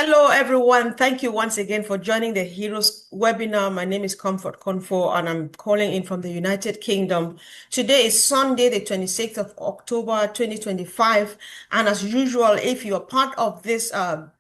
Hello, everyone. Thank you once again for joining the Heroes webinar. My name is Comfort Confo, and I'm calling in from the United Kingdom. Today is Sunday, the 26th of October, 2025. And as usual, if you're part of this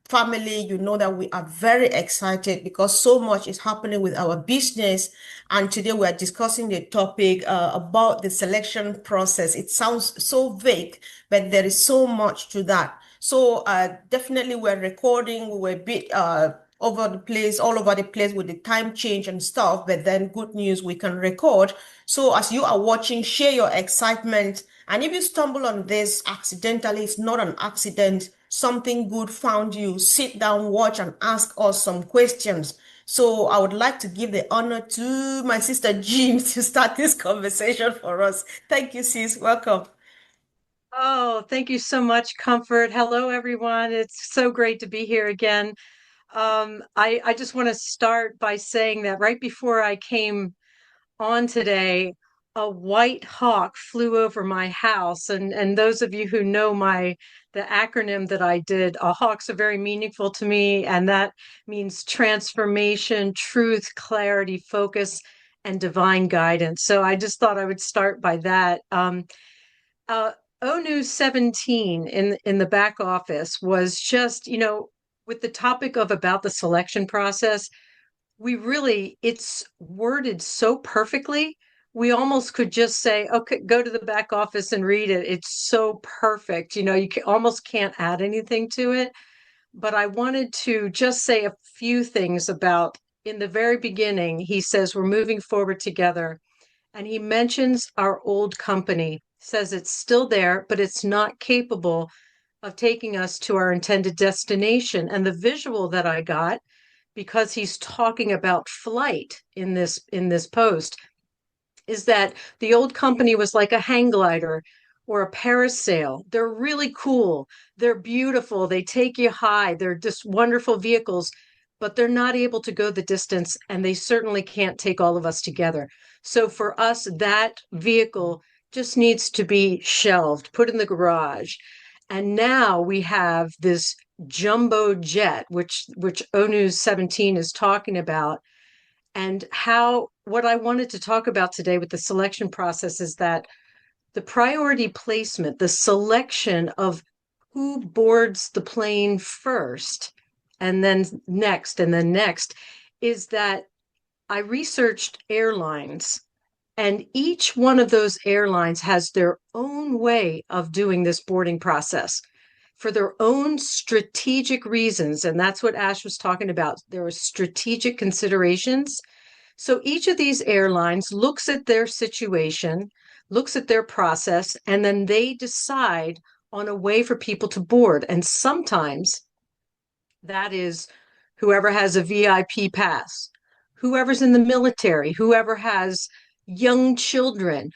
family, you know that we are very excited because so much is happening with our business. And today we are discussing the topic about the selection process. It sounds so vague, but there is so much to that. So definitely we're recording, we were a bit over the place, all over the place with the time change and stuff, but then good news, we can record. So as you are watching, share your excitement. And if you stumble on this accidentally, it's not an accident, something good found you, sit down, watch and ask us some questions. So I would like to give the honor to my sister Jean to start this conversation for us. Thank you, sis. Welcome. Oh, thank you so much, Comfort. Hello, everyone. It's so great to be here again. I just want to start by saying that right before I came on today, a white hawk flew over my house. And those of you who know the acronym that I did, hawks are very meaningful to me, and that means transformation, truth, clarity, focus, and divine guidance. So I just thought I would start by that. Uh, ONU 17 in the back office was just, with the topic of about the selection process, it's worded so perfectly. We almost could just say, okay, go to the back office and read it. It's so perfect. Almost can't add anything to it. But I wanted to just say a few things about in the very beginning, he says, we're moving forward together, and he mentions our old company, says it's still there, but it's not capable of taking us to our intended destination. And the visual that I got, because he's talking about flight in this post, is that the old company was like a hang glider or a parasail. They're really cool. They're beautiful. They take you high. They're just wonderful vehicles, but they're not able to go the distance, and they certainly can't take all of us together. So for us, that vehicle just needs to be shelved, put in the garage. And now we have this jumbo jet, which ONU 17 is talking about, and how what I wanted to talk about today with the selection process is that the priority placement, the selection of who boards the plane first and then next, is that I researched airlines, and each one of those airlines has their own way of doing this boarding process for their own strategic reasons. And that's what Ash was talking about. There are strategic considerations. So each of these airlines looks at their situation, looks at their process, and then they decide on a way for people to board. And sometimes that is whoever has a VIP pass, whoever's in the military, whoever has young children,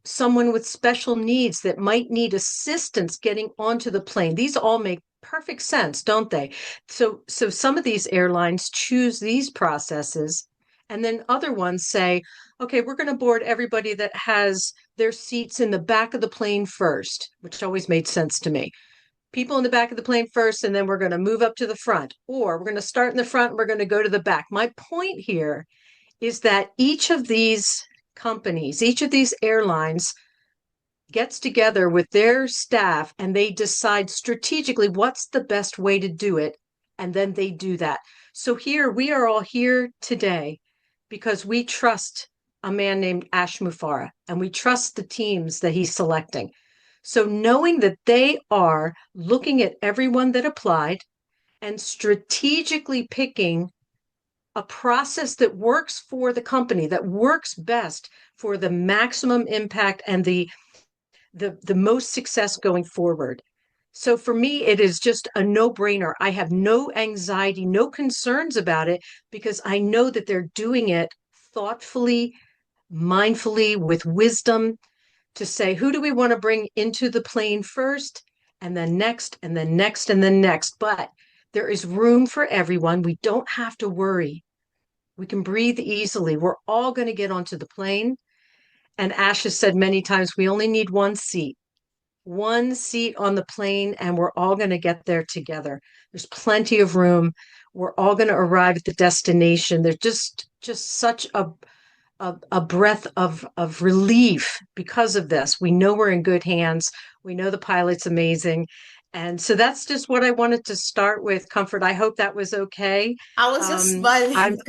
someone with special needs that might need assistance getting onto the plane. These all make perfect sense, don't they? So some of these airlines choose these processes, and then other ones say, okay, we're going to board everybody that has their seats in the back of the plane first, which always made sense to me. People in the back of the plane first, and then we're going to move up to the front, or we're going to start in the front and we're going to go to the back. My point here is that each of these companies, each of these airlines gets together with their staff and they decide strategically what's the best way to do it. And then they do that. So here we are all here today because we trust a man named Ash Mufareh, and we trust the teams that he's selecting. So knowing that they are looking at everyone that applied and strategically picking a process that works for the company, that works best for the maximum impact and the most success going forward. So for me, it is just a no-brainer. I have no anxiety, no concerns about it, because I know that they're doing it thoughtfully, mindfully, with wisdom, to say, who do we want to bring into the plane first, and then next, and then next, and then next. But there is room for everyone. We don't have to worry. We can breathe easily. We're all going to get onto the plane. And Ash has said many times, we only need one seat. one seat on the plane, and we're all going to get there together. There's plenty of room. We're all going to arrive at the destination. There's just such a breath of relief because of this. We know we're in good hands. We know the pilot's amazing. And so that's just what I wanted to start with, Comfort. I hope that was okay. I was just I'm smiling.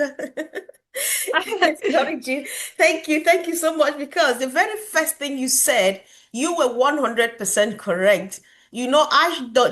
Sorry, Jean. Thank you so much because the very first thing you said, you were 100% correct. You know,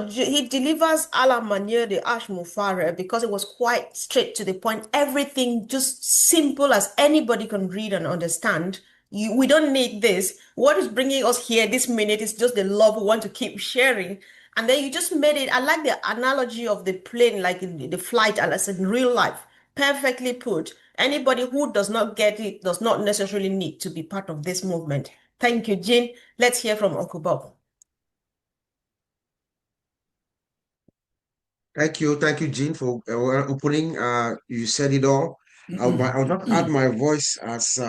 he delivers a la manière de Ash Mufareh because it was quite straight to the point. Everything just simple as anybody can read and understand. We don't need this. What is bringing us here this minute is just the love we want to keep sharing. And then you just made it. I like the analogy of the plane, like in the flight, as in real life. Perfectly put. Anybody who does not get it does not necessarily need to be part of this movement. Thank you, Jean. Let's hear from Uncle Bob. Thank you, Jean, for opening. You said it all. I'll just add my voice as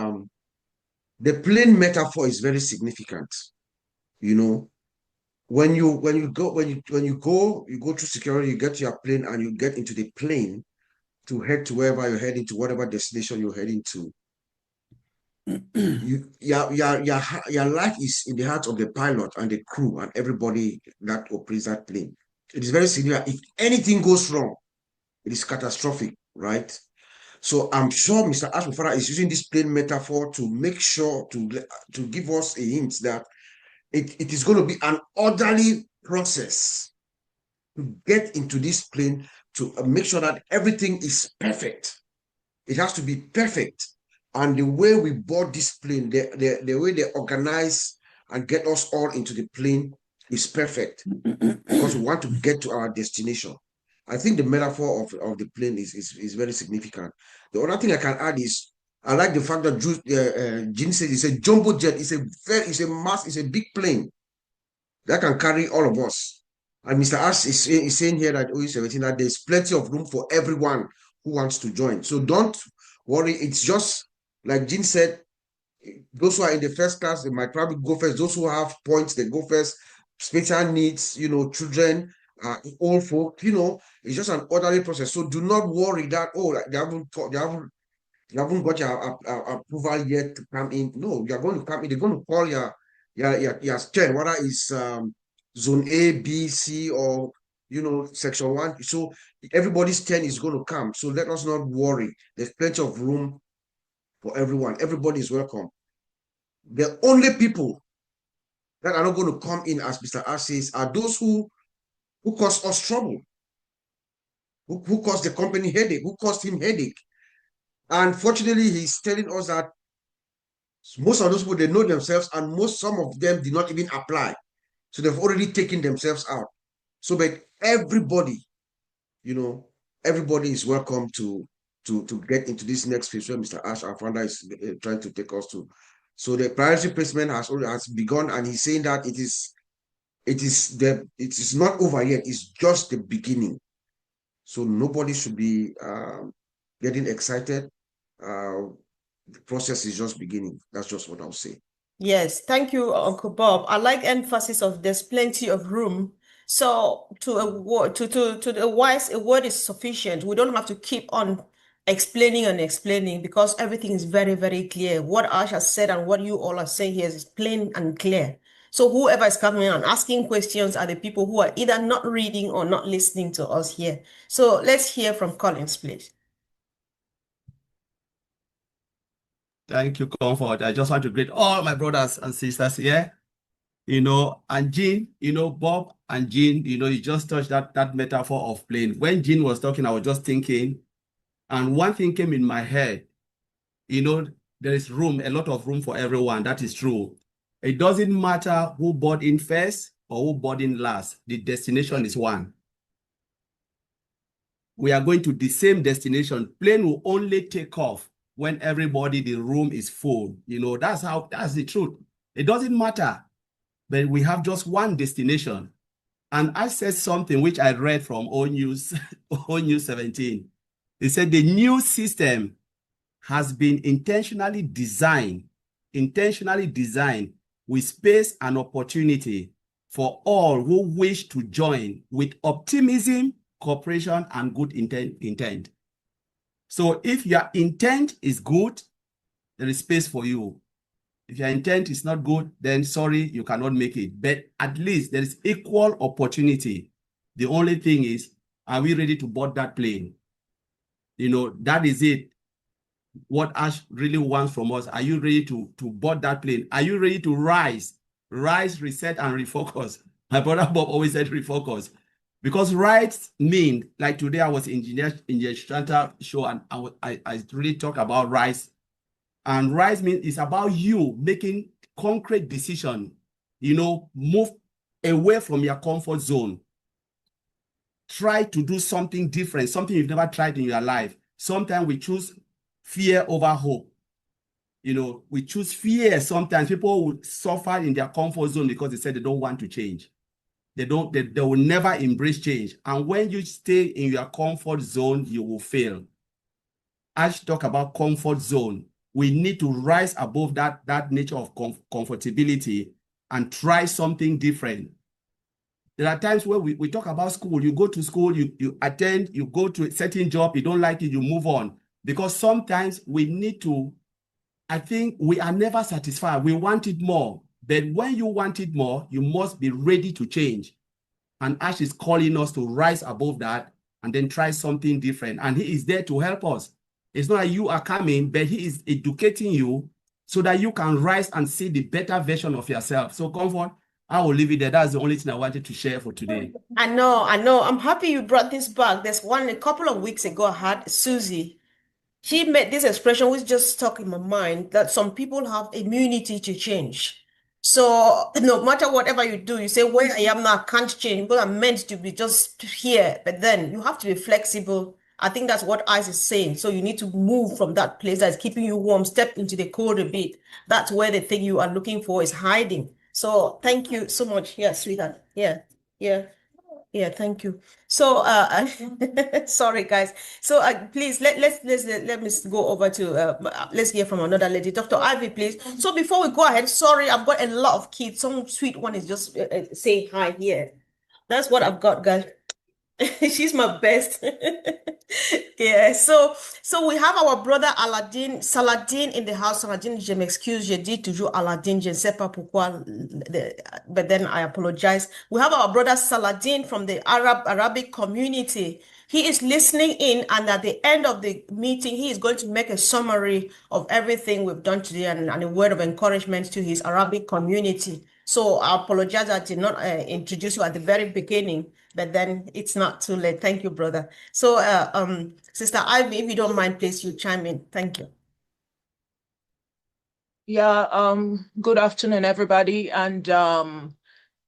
the plane metaphor is very significant. You know, when you go through security, you get to your plane and you get into the plane to head to wherever you're heading to, whatever destination you're heading to. Your life is in the heart of the pilot and the crew and everybody that operates that plane. It is very significant. If anything goes wrong, it is catastrophic, right? So I'm sure Mr. Ash Mufareh is using this plane metaphor to make sure to give us a hint that it is going to be an orderly process to get into this plane to make sure that everything is perfect. It has to be perfect. And the way we board this plane, the way they organize and get us all into the plane is perfect because we want to get to our destination. I think the metaphor of the plane is very significant. The other thing I can add is I like the fact that Jean said it's a jumbo jet. It's a big plane that can carry all of us. And Mr. Ash is saying here that OE17 that there's plenty of room for everyone who wants to join. So don't worry. It's just like Jean said, those who are in the first class, they might probably go first. Those who have points, they go first. Special needs, children, old folk, it's just an orderly process. So do not worry that, they haven't got your approval yet to come in. No, you're going to come in. They're going to call your turn, whether it's zone A, B, C, or section 1. So everybody's turn is going to come. So let us not worry. There's plenty of room for everyone. Everybody is welcome. The only people that are not going to come in, as Mr. Ash says, are those who cause us trouble, who caused the company headache, who caused him headache. Unfortunately, he's telling us that most of those people, they know themselves, and some of them did not even apply. So they've already taken themselves out. So, but everybody, everybody is welcome to get into this next phase where Mr. Ash, our founder, is trying to take us to. So the priority placement has begun, and he's saying that it is not over yet. It's just the beginning. So nobody should be getting excited. The process is just beginning. That's just what I'll say. Yes, thank you, Uncle Bob. I like emphasis of there's plenty of room. So to the wise, a word is sufficient. We don't have to keep on explaining and explaining because everything is very, very clear. What Ash has said and what you all are saying here is plain and clear. So whoever is coming and asking questions are the people who are either not reading or not listening to us here. So let's hear from Collins, please. Thank you, Comfort. I just want to greet all my brothers and sisters here, and Jean, Bob and Jean, you just touched that metaphor of plane. When Jean was talking, I was just thinking, and one thing came in my head, there is room, a lot of room for everyone. That is true. It doesn't matter who board in first or who board in last. The destination is one. We are going to the same destination. Plane will only take off when the room is full. That's the truth. It doesn't matter, but we have just one destination. And I said something which I read from O News 17. It said the new system has been intentionally designed with space and opportunity for all who wish to join with optimism, cooperation, and good intent. So if your intent is good, there is space for you. If your intent is not good, then sorry, you cannot make it. But at least there is equal opportunity. The only thing is, are we ready to board that plane? You know, that is it. What Ash really wants from us. Are you ready to board that plane? Are you ready to rise, reset, and refocus? My brother Bob always said refocus. Because rise mean, like today I was in the Strata show and I really talk about rise. And rise means it's about you making concrete decision, you know, move away from your comfort zone. Try to do something different, something you've never tried in your life. Sometimes we choose fear over hope. You know, we choose fear. Sometimes people will suffer in their comfort zone because they said they don't want to change. They will never embrace change. And when you stay in your comfort zone, you will fail. As you talk about comfort zone, we need to rise above that nature of comfortability and try something different. There are times where we talk about school. You go to school, you attend, you go to a certain job, you don't like it, you move on. Because sometimes we need to, I think we are never satisfied. We want it more. But when you want it more, you must be ready to change. And Ash is calling us to rise above that and then try something different. And he is there to help us. It's not like you are coming, but he is educating you so that you can rise and see the better version of yourself. So Comfort, I will leave it there. That's the only thing I wanted to share for today. I know. I'm happy you brought this back. There's one a couple of weeks ago, I had Susie. She made this expression which just stuck in my mind that some people have immunity to change. So no matter whatever you do, you say, where I am now, I can't change, but I'm meant to be just here. But then you have to be flexible. I think that's what Ice is saying. So you need to move from that place that's keeping you warm, step into the cold a bit. That's where the thing you are looking for is hiding. So thank you so much. Yeah, sweetheart. Yeah, yeah. Yeah, thank you. So, sorry, guys. So, please let me go over to let's hear from another lady, Dr. Ivy, please. So, before we go ahead, sorry, I've got a lot of kids. Some sweet one is just saying hi here. That's what I've got, guys. She's my best. Yeah, so we have our brother Saladin in the house. Saladin, je m'excuse, j'ai dit toujours Aladdin, je ne sais pas pourquoi, but then I apologize. We have our brother Saladin from the Arabic community. He is listening in, and at the end of the meeting, he is going to make a summary of everything we've done today and a word of encouragement to his Arabic community. So I apologize I did not introduce you at the very beginning, but then it's not too late. Thank you, brother. So, Sister Ivy, if you don't mind, please, you chime in. Thank you. Yeah, good afternoon, everybody. And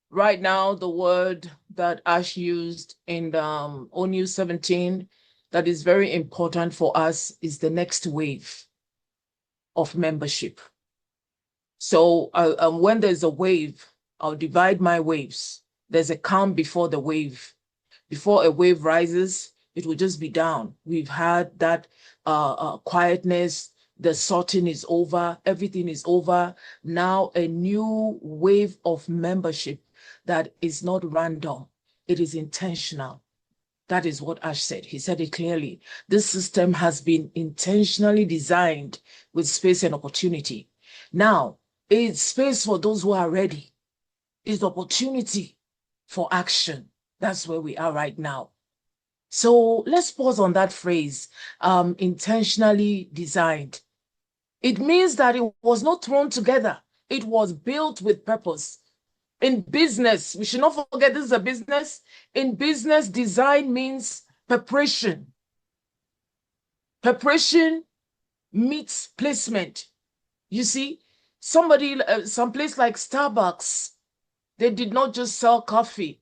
right now, the word that Ash used in ONU 17 that is very important for us is the next wave of membership. So when there's a wave, I'll divide my waves. There's a calm before the wave. Before a wave rises, it will just be down. We've had that quietness, the sorting is over, everything is over. Now a new wave of membership that is not random, it is intentional. That is what Ash said. He said it clearly. This system has been intentionally designed with space and opportunity. Now, it's space for those who are ready. It's opportunity for action. That's where we are right now. So let's pause on that phrase, intentionally designed. It means that it was not thrown together. It was built with purpose. In business, we should not forget this is a business. In business, design means preparation. Preparation meets placement. You see, somebody, someplace like Starbucks, they did not just sell coffee.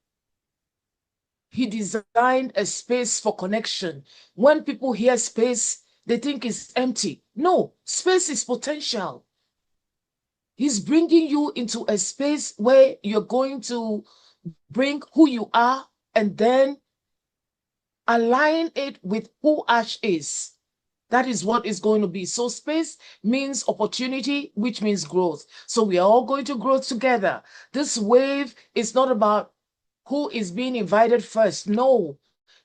He designed a space for connection. When people hear space, they think it's empty. No, space is potential. He's bringing you into a space where you're going to bring who you are and then align it with who Ash is. That is what is going to be. So space means opportunity, which means growth. So we are all going to grow together. This wave is not about who is being invited first. No,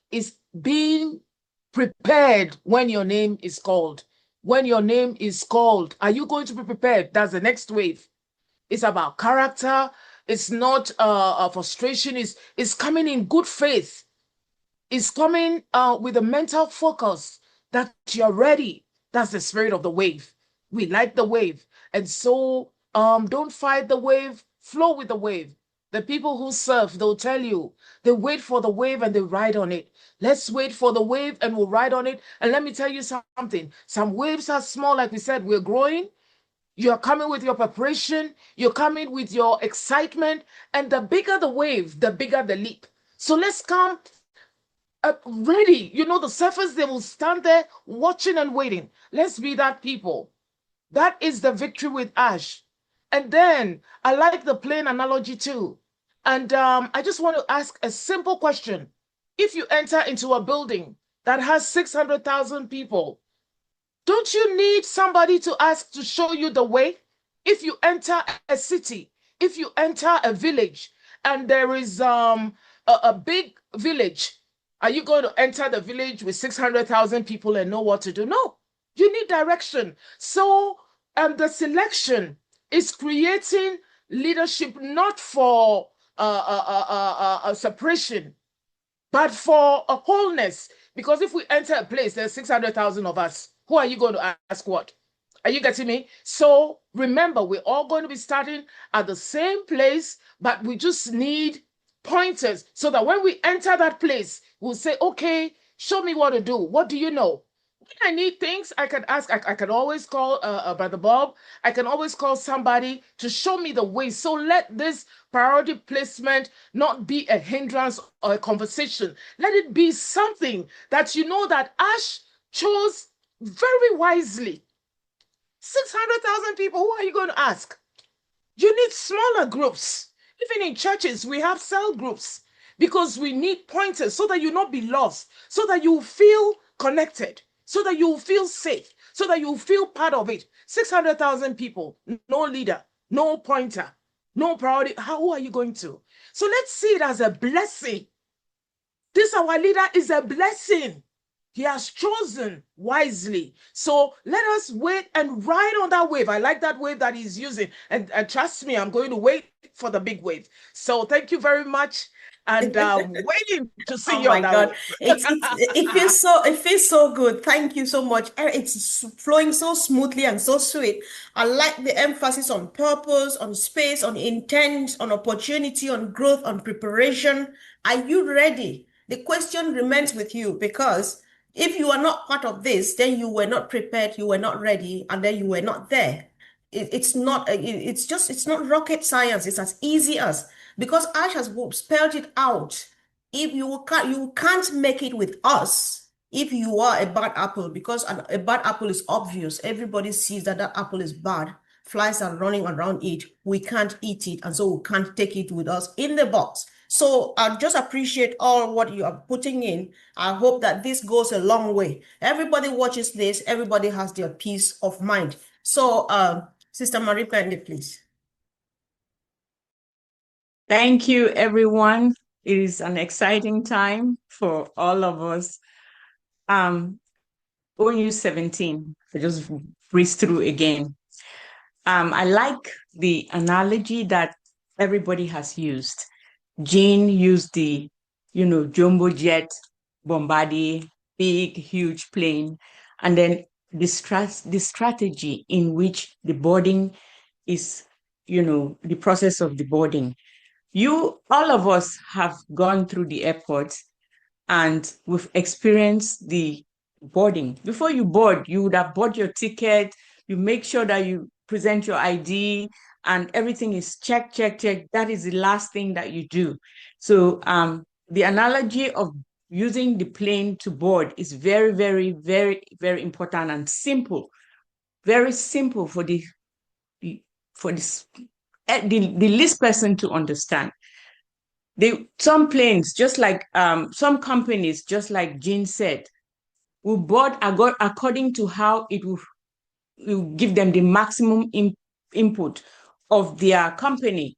it's being prepared when your name is called. When your name is called, are you going to be prepared? That's the next wave. It's about character. It's not a frustration. It's coming in good faith. It's coming with a mental focus that you're ready. That's the spirit of the wave. We like the wave. And so don't fight the wave, flow with the wave. The people who surf, they'll tell you, they wait for the wave and they ride on it. Let's wait for the wave and we'll ride on it. And let me tell you something. Some waves are small, like we said, we're growing. You're coming with your preparation. You're coming with your excitement. And the bigger the wave, the bigger the leap. So let's come ready. You know, the surfers, they will stand there watching and waiting. Let's be that people. That is the victory with Ash. And then I like the plane analogy too. And I just want to ask a simple question. If you enter into a building that has 600,000 people, don't you need somebody to ask to show you the way? If you enter a city, if you enter a village, and there is a big village, are you going to enter the village with 600,000 people and know what to do? No, you need direction. So the selection is creating leadership not for a separation, but for a wholeness. Because if we enter a place, there's 600,000 of us. Who are you going to ask what? Are you getting me? So remember, we're all going to be starting at the same place, but we just need pointers so that when we enter that place, we'll say, okay, show me what to do. What do you know? When I need things, I can ask. I can always call Brother Bob. I can always call somebody to show me the way. So let this priority placement not be a hindrance or a conversation. Let it be something that you know that Ash chose very wisely. 600,000 people, who are you going to ask? You need smaller groups. Even in churches, we have cell groups because we need pointers so that you not be lost, so that you feel connected, so that you feel safe, so that you feel part of it. 600,000 people, no leader, no pointer, no priority. Who are you going to? So let's see it as a blessing. This, our leader, is a blessing. He has chosen wisely. So let us wait and ride on that wave. I like that wave that he's using. And trust me, I'm going to wait for the big wave. So thank you very much. And waiting to see you on that wave. It feels so good. Thank you so much. It's flowing so smoothly and so sweet. I like the emphasis on purpose, on space, on intent, on opportunity, on growth, on preparation. Are you ready? The question remains with you, because if you are not part of this, then you were not prepared, you were not ready, and then you were not there. It's not rocket science. It's as easy as, because Ash has spelled it out. If you can't make it with us if you are a bad apple, because a bad apple is obvious. Everybody sees that apple is bad. Flies are running around it. We can't eat it, and so we can't take it with us in the box. So I just appreciate all what you are putting in. I hope that this goes a long way. Everybody watches this. Everybody has their peace of mind. So, Sister Marie Pende, please. Thank you, everyone. It is an exciting time for all of us. ONU 17, I just breeze through again. I like the analogy that everybody has used. Jean used the, jumbo jet, Bombardier, big, huge plane, and then the strategy in which the boarding is, the process of the boarding. All of us have gone through the airport and we've experienced the boarding. Before you board, you would have bought your ticket, you make sure that you present your ID, and everything is check. That is the last thing that you do. So the analogy of using the plane to board is very, very, very, very important and simple. Very simple for the least person to understand. Some planes, just like some companies, just like Jean said, will board according to how it will give them the maximum input of their company.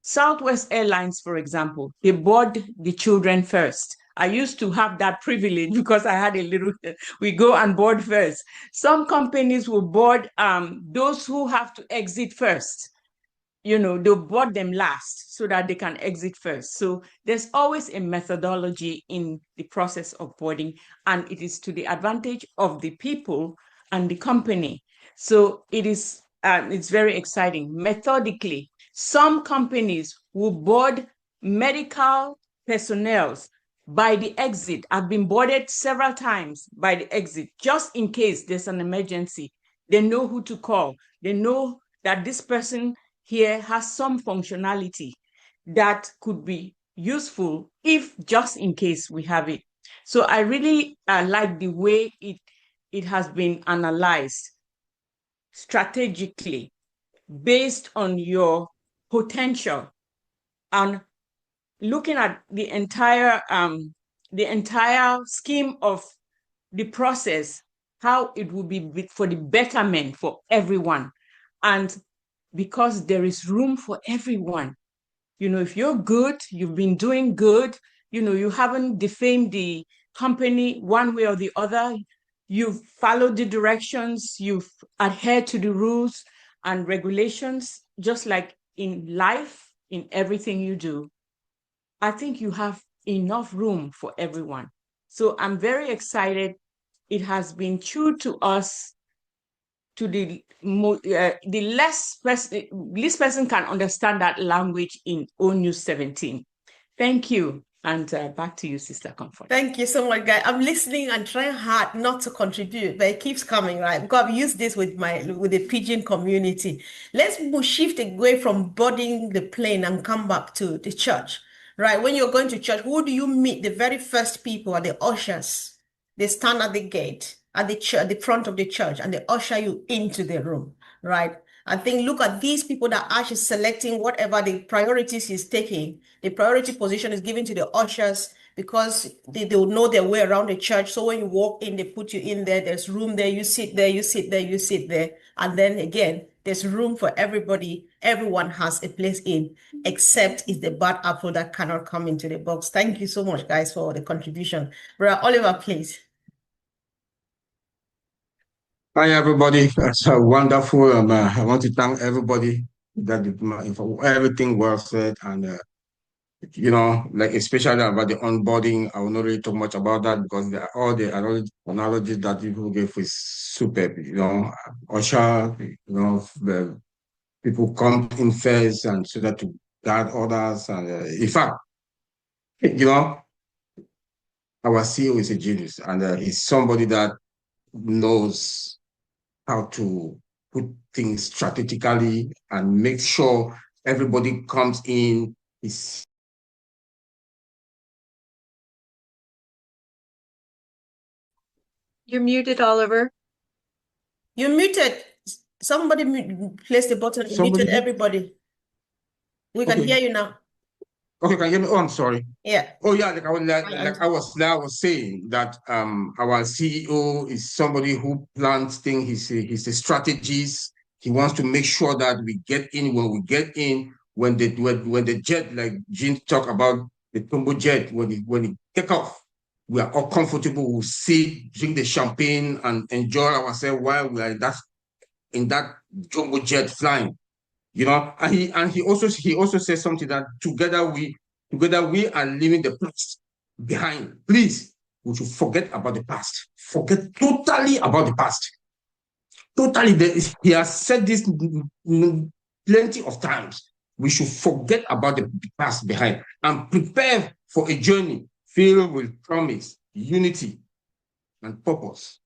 Southwest Airlines, for example, they board the children first. I used to have that privilege because I had a little, we go and board first. Some companies will board those who have to exit first. They'll board them last so that they can exit first. So there's always a methodology in the process of boarding, and it is to the advantage of the people and the company. So it's very exciting. Methodically, some companies will board medical personnel by the exit. I've been boarded several times by the exit, just in case there's an emergency. They know who to call. They know that this person here has some functionality that could be useful if just in case we have it. So I really like the way it has been analyzed strategically based on your potential and looking at the entire scheme of the process, how it will be for the betterment for everyone. And because there is room for everyone. If you're good, you've been doing good, you haven't defamed the company one way or the other, you've followed the directions, you've adhered to the rules and regulations, just like in life, in everything you do, I think you have enough room for everyone. So I'm very excited. It has been true to us to the least person can understand that language in ONU 17. Thank you. And back to you, Sister Comfort. Thank you so much, guys. I'm listening and trying hard not to contribute, but it keeps coming, right? Because I've used this with the pigeon community. Let's shift away from boarding the plane and come back to the church, right? When you're going to church, who do you meet? The very first people are the ushers. They stand at the gate, at the church, the front of the church, and they usher you into the room, right? I think look at these people that Ash is selecting whatever the priorities he's taking. The priority position is given to the ushers because they'll know their way around the church. So when you walk in, they put you in there. There's room there. You sit there, you sit there, you sit there. And then again, there's room for everybody. Everyone has a place in, except it's the bad apple that cannot come into the box. Thank you so much, guys, for the contribution. Brother Oliver, please. Hi, everybody. It's wonderful. I want to thank everybody that for everything well said. And, like especially about the onboarding, I will not really talk much about that because all the analogies that people gave is superb. Usher, the people come in first and so that to guide others. And in fact, our CEO is a genius and he's somebody that knows how to put things strategically and make sure everybody comes in. You're muted, Oliver. You're muted. Somebody placed the button and muted everybody. We can hear you now. Okay, can you hear me? Oh, I'm sorry. Yeah. Oh, yeah. I was saying that our CEO is somebody who plans things. He's a strategist. He wants to make sure that we get in when we get in. When the jet, like Jean talked about the turbo jet, when it take off, we are all comfortable. We'll sit, drink the champagne, and enjoy ourselves while we are in that jumbo jet flying. And he also says something that together we are leaving the past behind. Please, we should forget about the past. Forget totally about the past. Totally, he has said this plenty of times. We should forget about the past behind and prepare for a journey filled with promise, unity, and purpose.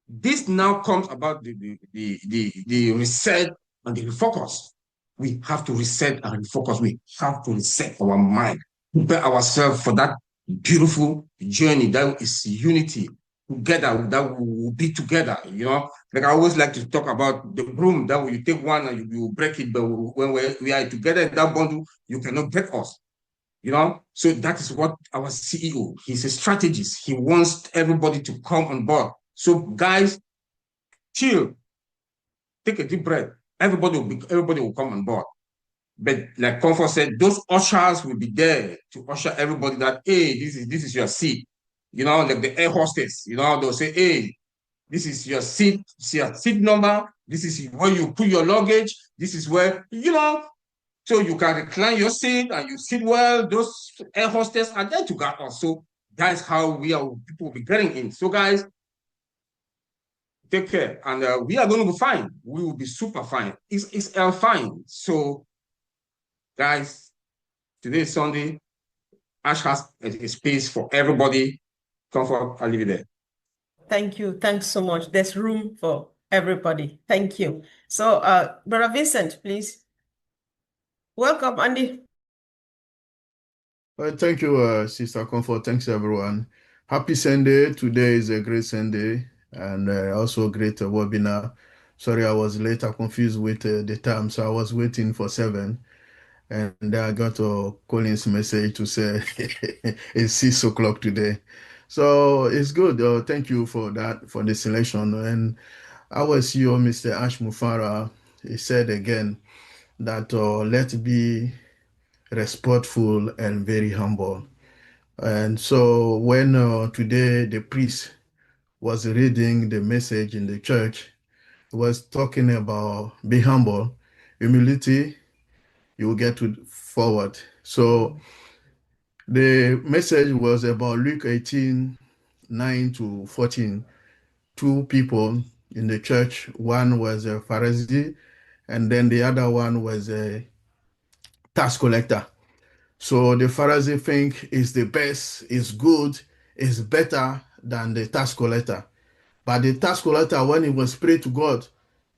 This now comes about the reset and the refocus. We have to reset and refocus. We have to reset our mind, prepare ourselves for that beautiful journey that is unity together, that we will be together. Like I always like to talk about the broom that when you take one and you break it, but when we are together in that bundle, you cannot break us. You know, so that is what our CEO, he's a strategist. He wants everybody to come on board. So guys, chill, take a deep breath. Everybody will come on board. But like Comfort said, those ushers will be there to usher everybody that, hey, this is your seat. You know, like the air hostess, you know, they'll say, hey, this is your seat number. This is where you put your luggage. This is where, you know, so you can recline your seat and you sit well. Those air hostess are there to guide us. So that's how people will be getting in. So guys, take care. And we are going to be fine. We will be super fine. It's fine. So guys, today is Sunday. Ash has a space for everybody. Comfort, I'll leave it there. Thank you. Thanks so much. There's room for everybody. Thank you. So, Brother Vincent, please. Welcome, Andy. Thank you, Sister Comfort. Thanks, everyone. Happy Sunday. Today is a great Sunday and also a great webinar. Sorry, I was late. I confused with the time, so I was waiting for 7. And then I got a Collins message to say it's 6 o'clock today. So it's good. Thank you for that, for the selection. And our CEO, Mr. Ash Mufareh, he said again that let's be respectful and very humble. And so when today the priest was reading the message in the church, he was talking about be humble, humility, you will get to forward. So the message was about Luke 18:9-14. 2 people in the church. One was a Pharisee, and then the other one was a tax collector. So the Pharisee think is the best, is good, is better than the tax collector. But the tax collector, when he was praying to God,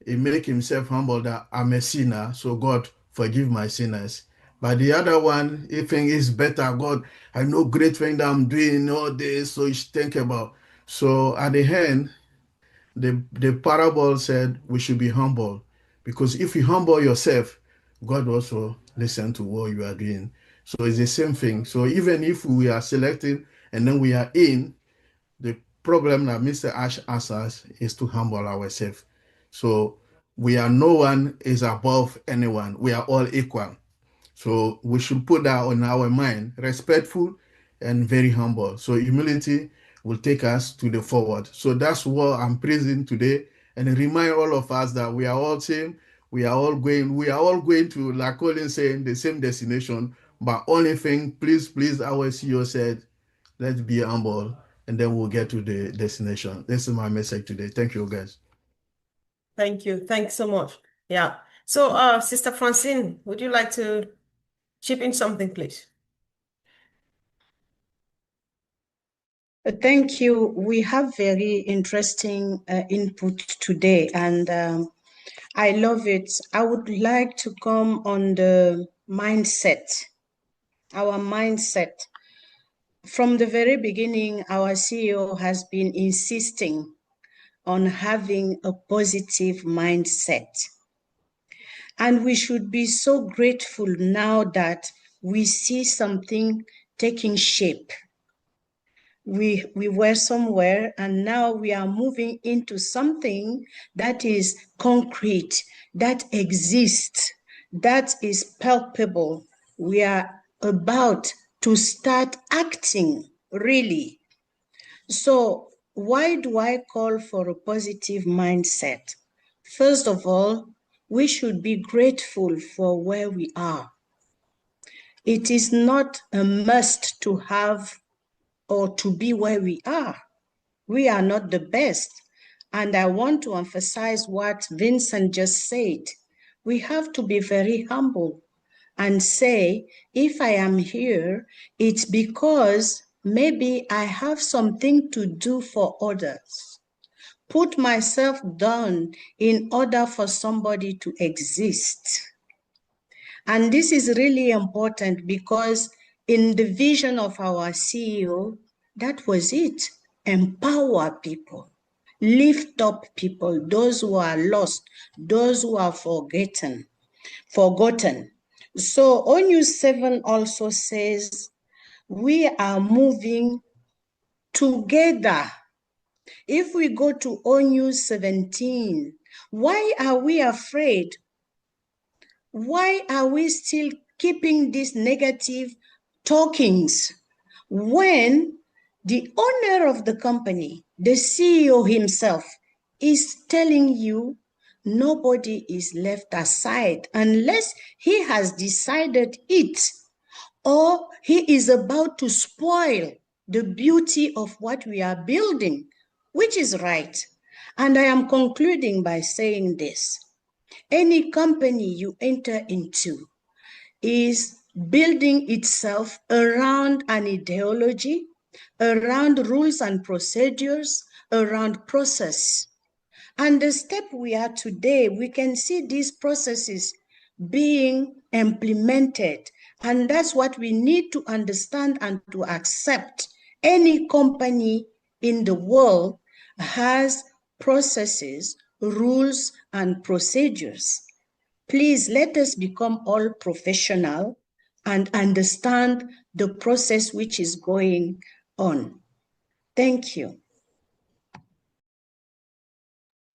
he make himself humble that I'm a sinner, so God forgive my sinners. But the other one, he think is better. God, I know great thing that I'm doing all this, so you should think about. So at the end, the parable said we should be humble, because if you humble yourself, God also listen to what you are doing. So it's the same thing. So even if we are selecting and then we are in, the problem that Mr. Ash asks us is to humble ourselves. So no one is above anyone. We are all equal. So we should put that on our mind, respectful and very humble. So humility will take us to the forward. So that's what I'm praising today, and remind all of us that we are all same. We are all going to, like Colin saying, the same destination. But only thing, please, our CEO said, let's be humble, and then we'll get to the destination. This is my message today. Thank you, guys. Thank you. Thanks so much. Yeah. So, Sister Francine, would you like to chip in something, please? Thank you. We have very interesting input today, and I love it. I would like to come on the mindset, our mindset. From the very beginning, our CEO has been insisting on having a positive mindset. And we should be so grateful now that we see something taking shape. We were somewhere, and now we are moving into something that is concrete, that exists, that is palpable. We are about to start acting, really. So why do I call for a positive mindset? First of all, we should be grateful for where we are. It is not a must to have or to be where we are. We are not the best. And I want to emphasize what Vincent just said. We have to be very humble and say, if I am here, it's because maybe I have something to do for others. Put myself down in order for somebody to exist. And this is really important because in the vision of our CEO, that was it. Empower people, lift up people, those who are lost, those who are forgotten. So ONU 7 also says we are moving together. If we go to ONU 17, why are we afraid? Why are we still keeping these negative talkings when the owner of the company, the CEO himself, is telling you nobody is left aside unless he has decided it or he is about to spoil the beauty of what we are building, which is right. And I am concluding by saying this. Any company you enter into is building itself around an ideology, around rules and procedures, around process. And the step we are today, we can see these processes being implemented. And that's what we need to understand and to accept. Any company in the world has processes, rules, and procedures. Please let us become all professional and understand the process which is going on. Thank you.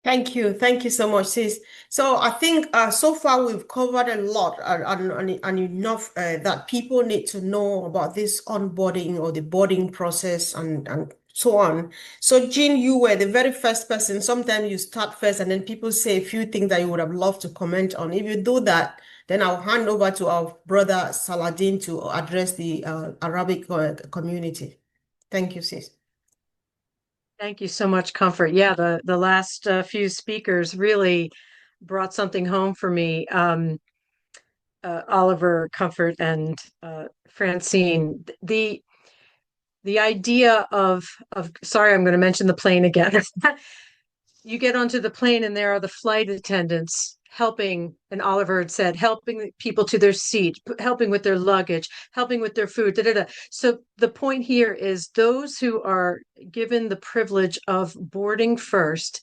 Thank you. Thank you so much, sis. So I think so far we've covered a lot and enough that people need to know about this onboarding or the boarding process and so on. So Jean, you were the very first person. Sometimes you start first and then people say a few things that you would have loved to comment on. If you do that, then I'll hand over to our brother Saladin to address the Arabic community. Thank you, sis. Thank you so much, Comfort. Yeah, the last few speakers really brought something home for me. Oliver, Comfort, and Francine. The idea of sorry, I'm going to mention the plane again. You get onto the plane and there are the flight attendants helping, and Oliver had said, helping people to their seat, helping with their luggage, helping with their food, So the point here is those who are given the privilege of boarding first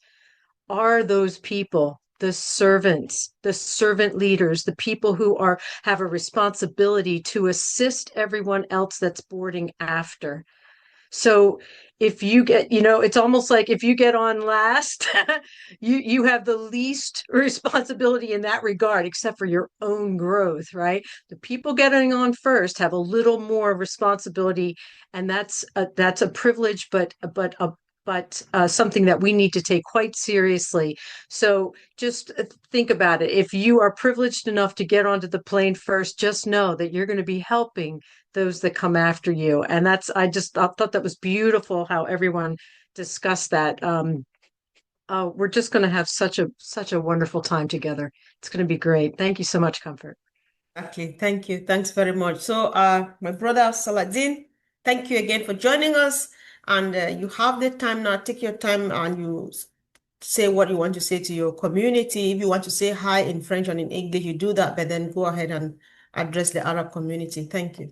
are those people, the servants, the servant leaders, the people who have a responsibility to assist everyone else that's boarding after. So if you get, it's almost like if you get on last, you have the least responsibility in that regard, except for your own growth, right? The people getting on first have a little more responsibility, and that's a privilege, but something that we need to take quite seriously. So just think about it. If you are privileged enough to get onto the plane first, just know that you're going to be helping those that come after you. And I thought that was beautiful how everyone discussed that. We're just going to have such a wonderful time together. It's going to be great. Thank you so much, Comfort. Okay, thank you. Thanks very much. So, my brother Saladin, thank you again for joining us. And you have the time now. Take your time and you say what you want to say to your community. If you want to say hi in French and in English, you do that, but then go ahead and address the Arab community. Thank you.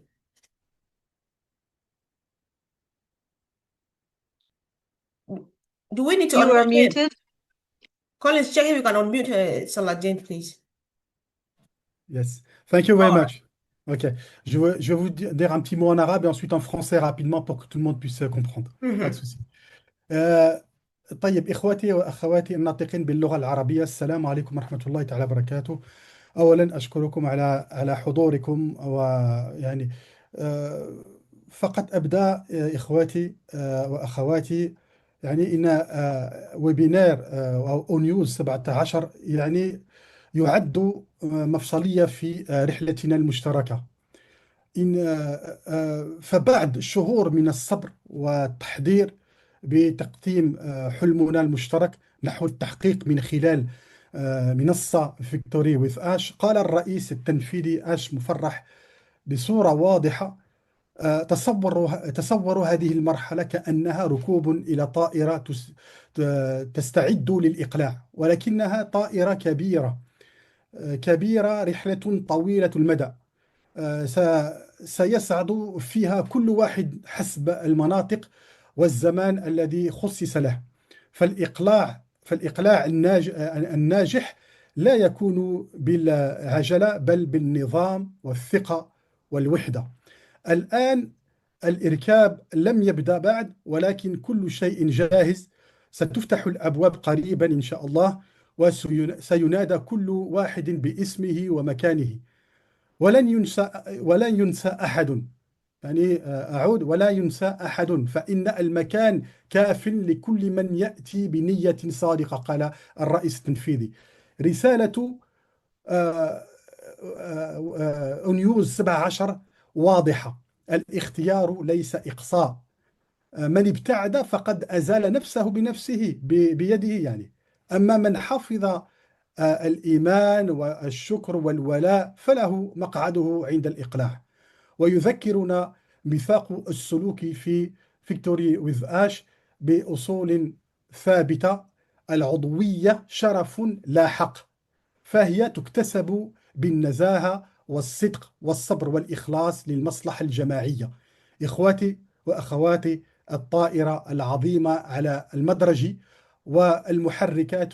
Do we need to You unmute are him? muted. Collins, check if you can unmute Saladin, please. Yes, thank you very All right. much. Ok, je vais vous dire un petit mot en arabe et ensuite en français rapidement pour que tout le monde puisse comprendre. Pas de souci. طيب إخواتي وأخواتي الناطقين باللغة العربية، السلام عليكم ورحمة الله تعالى وبركاته. أولا أشكركم على حضوركم، ويعني فقط أبدأ إخواتي وأخواتي، يعني إن ويبينار أو نيوز 17 يعني يعد مفصلية في رحلتنا المشتركة. فبعد شهور من الصبر والتحضير بتقديم حلمنا المشترك نحو التحقيق من خلال منصة فيكتوري ويز آش، قال الرئيس التنفيذي آش مفرح بصورة واضحة: تصوروا هذه المرحلة كأنها ركوب إلى طائرة تستعد للإقلاع، ولكنها طائرة كبيرة، رحلة طويلة المدى، سيصعد فيها كل واحد حسب المناطق والزمان الذي خصص له. فالإقلاع الناجح لا يكون بالعجلة بل بالنظام والثقة والوحدة. الآن الإركاب لم يبدأ بعد، ولكن كل شيء جاهز. ستفتح الأبواب قريبا إن شاء الله، وسينادى كل واحد باسمه ومكانه. ولن ينسى أحد، يعني أعود، ولا ينسى أحد، فإن المكان كاف لكل من يأتي بنية صادقة، قال الرئيس التنفيذي. رسالة أونيوز 17 واضحة: الاختيار ليس إقصاء. من ابتعد فقد أزال نفسه بنفسه بيده يعني. أما من حفظ الإيمان والشكر والولاء فله مقعده عند الإقلاع. ويذكرنا ميثاق السلوك في فيكتوري ويز آش بأصول ثابتة: العضوية شرف لا حق، فهي تكتسب بالنزاهة والصدق والصبر والإخلاص للمصلحة الجماعية. إخواتي وأخواتي، الطائرة العظيمة على المدرج والمحركات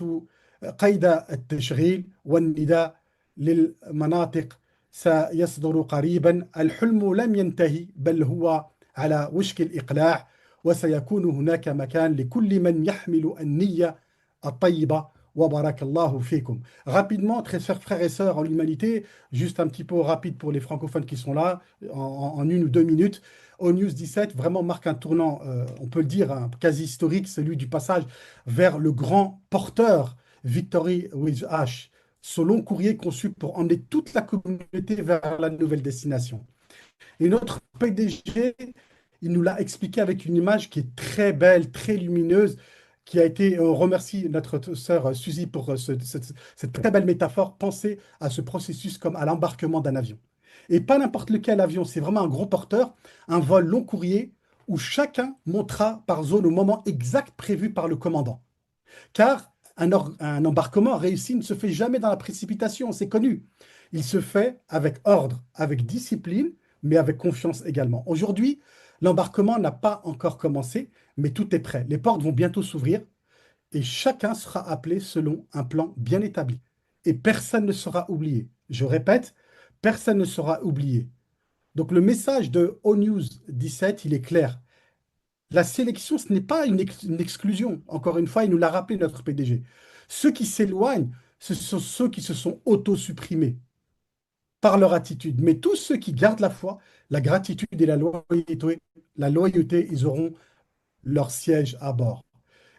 قيد التشغيل، والنداء للمناطق سيصدر قريبا. الحلم لم ينتهي بل هو على وشك الإقلاع، وسيكون هناك مكان لكل من يحمل النية الطيبة. وبارك الله فيكم. Rapidement, très chers frères et sœurs en l'humanité, juste un petit peu rapide pour les francophones qui sont là, en 1 ou 2 minutes. News 17 vraiment marque un tournant, on peut le dire, hein, quasi historique, celui du passage vers le grand porteur Victory with H, ce long courrier conçu pour emmener toute la communauté vers la nouvelle destination. Et notre PDG, il nous l'a expliqué avec une image qui est très belle, très lumineuse, qui a été, on remercie notre sœur Suzy pour cette très belle métaphore. Pensez à ce processus comme à l'embarquement d'un avion. Et pas n'importe lequel avion, c'est vraiment un gros porteur, un vol long courrier où chacun montera par zone au moment exact prévu par le commandant. Car un embarquement réussi ne se fait jamais dans la précipitation, c'est connu. Il se fait avec ordre, avec discipline, mais avec confiance également. Aujourd'hui, l'embarquement n'a pas encore commencé, mais tout est prêt. Les portes vont bientôt s'ouvrir et chacun sera appelé selon un plan bien établi. Et personne ne sera oublié. Je répète, personne ne sera oublié. Donc le message de ONews 17, il est clair. La sélection, ce n'est pas une exclusion. Encore une fois, il nous l'a rappelé, notre PDG. Ceux qui s'éloignent, ce sont ceux qui se sont auto-supprimés par leur attitude. Mais tous ceux qui gardent la foi, la gratitude et la loyauté, ils auront leur siège à bord.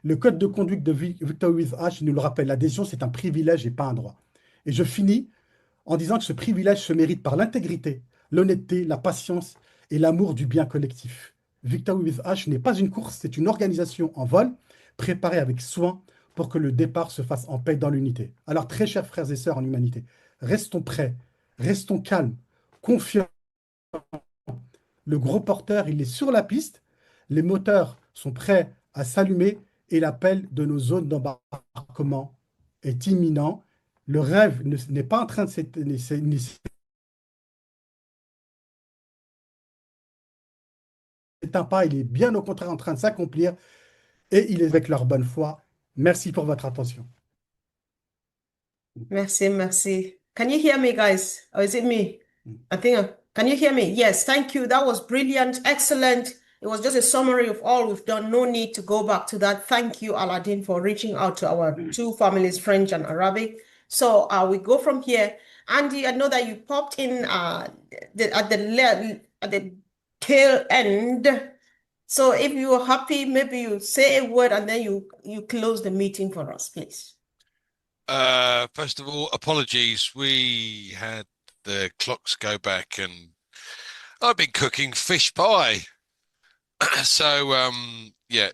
Le code de conduite de Victor with H nous le rappelle. L'adhésion, c'est un privilège et pas un droit. Et je finis en disant que ce privilège se mérite par l'intégrité, l'honnêteté, la patience et l'amour du bien collectif. Victor with H n'est pas une course, c'est une organisation en vol, préparée avec soin pour que le départ se fasse en paix dans l'unité. Alors, très chers frères et sœurs en humanité, restons prêts, restons calmes, confiants. Le gros porteur, il est sur la piste, les moteurs sont prêts à s'allumer et l'appel de nos zones d'embarquement est imminent. Le rêve n'est pas en train de s'éteint pas, il est bien au contraire en train de s'accomplir et il est avec leur bonne foi. Merci pour votre attention. Merci, merci. Can you hear me, guys? Or is it me? I think, can you hear me? Yes, thank you. That was brilliant, excellent. It was just a summary of all we've done. No need to go back to that. Thank you, Aladdin, for reaching out to our two families, French and Arabic. So we go from here. Andy, I know that you popped in at the tail end. So if you're happy, maybe you say a word and then you close the meeting for us, please. First of all, apologies. We had the clocks go back and I've been cooking fish pie. So, yeah,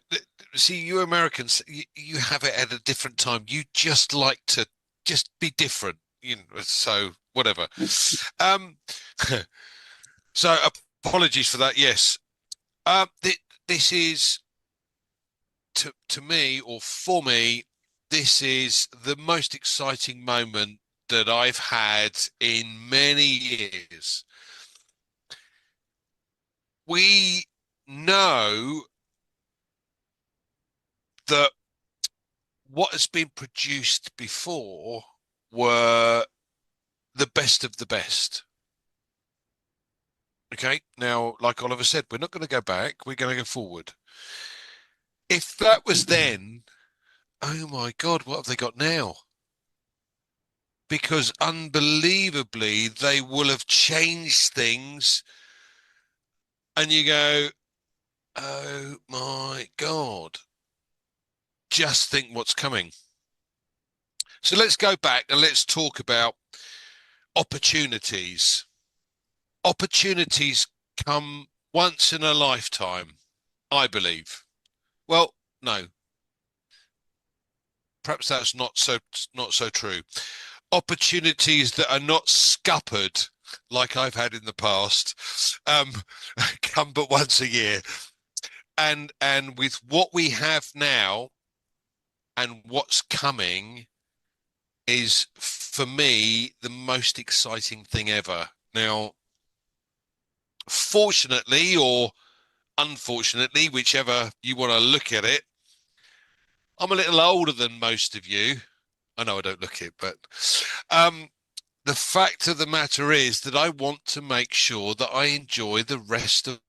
see, you Americans, you have it at a different time. You just like to just be different, you know, so whatever. So apologies for that. Yes. This is to me, or for me, this is the most exciting moment that I've had in many years. We know that what has been produced before were the best of the best. Okay, now, like Oliver said, we're not going to go back, we're going to go forward. If that was then, oh my God, what have they got now? Because unbelievably, they will have changed things, and you go, oh my God, just think what's coming. So let's go back and let's talk about opportunities. Opportunities come once in a lifetime, I believe. Well, no. Perhaps that's not so true. Opportunities that are not scuppered like I've had in the past come but once a year. And with what we have now and what's coming is, for me, the most exciting thing ever. Now, fortunately or unfortunately, whichever you want to look at it, I'm a little older than most of you. I know I don't look it, but the fact of the matter is that I want to make sure that I enjoy the rest of